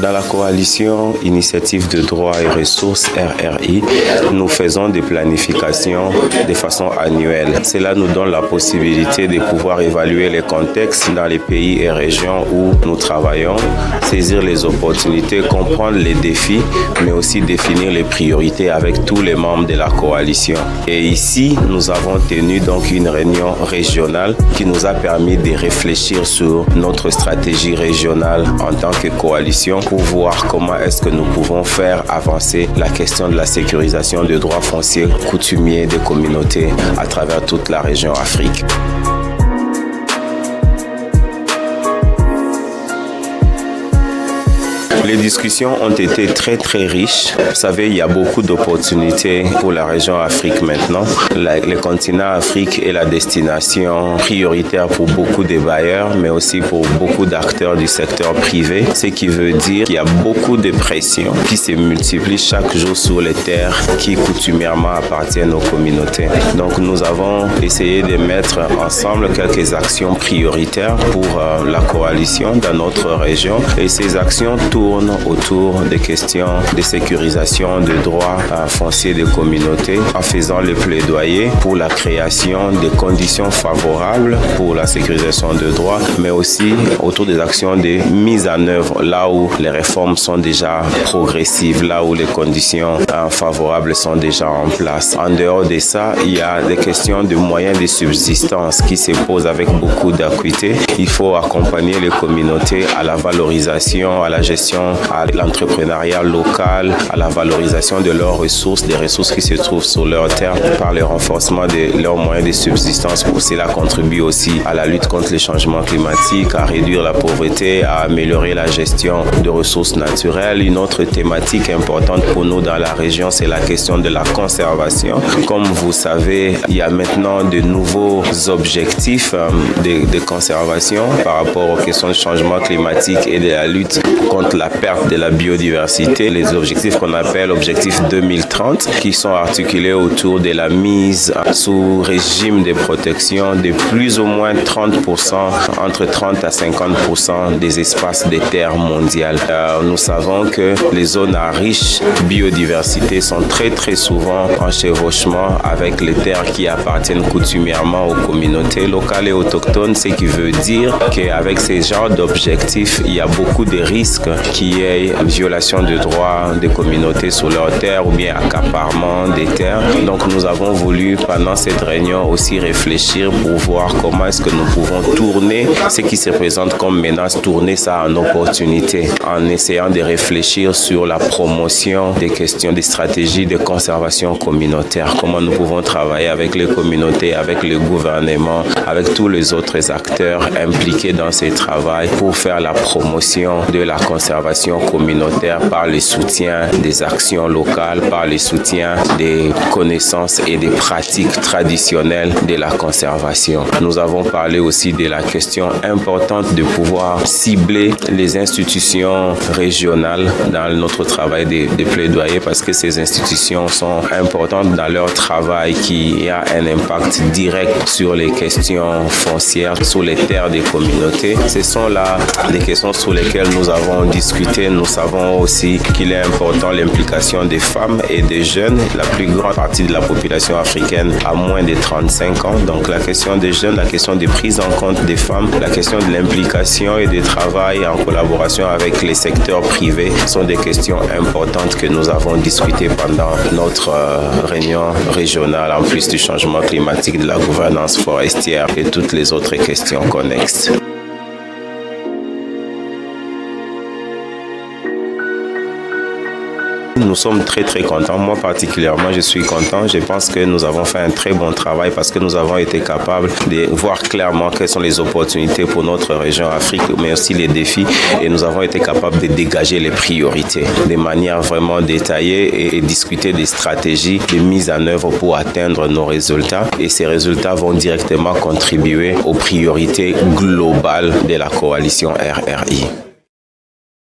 Dans la coalition Initiative de droits et ressources RRI, nous faisons des planifications de façon annuelle. Cela nous donne la possibilité de pouvoir évaluer les contextes dans les pays et régions où nous travaillons, saisir les opportunités, comprendre les défis, mais aussi définir les priorités avec tous les membres de la coalition. Et ici, nous avons tenu donc une réunion régionale qui nous a permis de réfléchir sur notre stratégie régionale en tant que coalition pour voir comment est-ce que nous pouvons faire avancer la question de la sécurisation des droits fonciers coutumiers des communautés à travers toute la région Afrique. Les discussions ont été très riches. Vous savez, il y a beaucoup d'opportunités pour la région Afrique maintenant. Le continent Afrique est la destination prioritaire pour beaucoup de bailleurs, mais aussi pour beaucoup d'acteurs du secteur privé. Ce qui veut dire qu'il y a beaucoup de pressions qui se multiplient chaque jour sur les terres qui coutumièrement appartiennent aux communautés. Donc nous avons essayé de mettre ensemble quelques actions prioritaires pour la coalition dans notre région. Et ces actions tournent autour des questions de sécurisation de droits fonciers des communautés en faisant le plaidoyer pour la création de conditions favorables pour la sécurisation de droits, mais aussi autour des actions de mise en œuvre là où les réformes sont déjà progressives, là où les conditions favorables sont déjà en place. En dehors de ça, il y a des questions de moyens de subsistance qui se posent avec beaucoup d'acuité. Il faut accompagner les communautés à la valorisation, à la gestion, à l'entrepreneuriat local, à la valorisation de leurs ressources, des ressources qui se trouvent sur leur terre par le renforcement de leurs moyens de subsistance. Pour cela contribue aussi à la lutte contre les changements climatiques, à réduire la pauvreté, à améliorer la gestion de ressources naturelles. Une autre thématique importante pour nous dans la région, c'est la question de la conservation. Comme vous savez, il y a maintenant de nouveaux objectifs de conservation par rapport aux questions de changement climatique et de la lutte contre la perte de la biodiversité, les objectifs qu'on appelle objectifs 2030, qui sont articulés autour de la mise sous régime de protection de plus ou moins 30%, entre 30 à 50% des espaces des terres mondiales. Nous savons que les zones à riche biodiversité sont très souvent en chevauchement avec les terres qui appartiennent coutumièrement aux communautés locales et autochtones, ce qui veut dire qu'avec ces genres d'objectifs, il y a beaucoup de risques qu'il y ait violation de droits des communautés sur leurs terres ou bien accaparement des terres. Donc nous avons voulu pendant cette réunion aussi réfléchir pour voir comment est-ce que nous pouvons tourner ce qui se présente comme menace, tourner ça en opportunité en essayant de réfléchir sur la promotion des questions, des stratégies de conservation communautaire, comment nous pouvons travailler avec les communautés, avec le gouvernement, avec tous les autres acteurs impliqués dans ces travaux pour faire la promotion de la conservation communautaire par le soutien des actions locales, par le soutien des connaissances et des pratiques traditionnelles de la conservation. Nous avons parlé aussi de la question importante de pouvoir cibler les institutions régionales dans notre travail de plaidoyer parce que ces institutions sont importantes dans leur travail qui a un impact direct sur les questions foncières, sur les terres des communautés. Ce sont là des questions sur lesquelles nous avons discuté. Nous savons aussi qu'il est important l'implication des femmes et des jeunes. La plus grande partie de la population africaine a moins de 35 ans. Donc la question des jeunes, la question des prises en compte des femmes, la question de l'implication et du travail en collaboration avec les secteurs privés sont des questions importantes que nous avons discutées pendant notre réunion régionale, en plus du changement climatique, de la gouvernance forestière et toutes les autres questions connexes. Nous sommes très contents. Moi particulièrement, je suis content. Je pense que nous avons fait un très bon travail parce que nous avons été capables de voir clairement quelles sont les opportunités pour notre région Afrique, mais aussi les défis. Et nous avons été capables de dégager les priorités de manière vraiment détaillée et discuter des stratégies de mise en œuvre pour atteindre nos résultats. Et ces résultats vont directement contribuer aux priorités globales de la coalition RRI.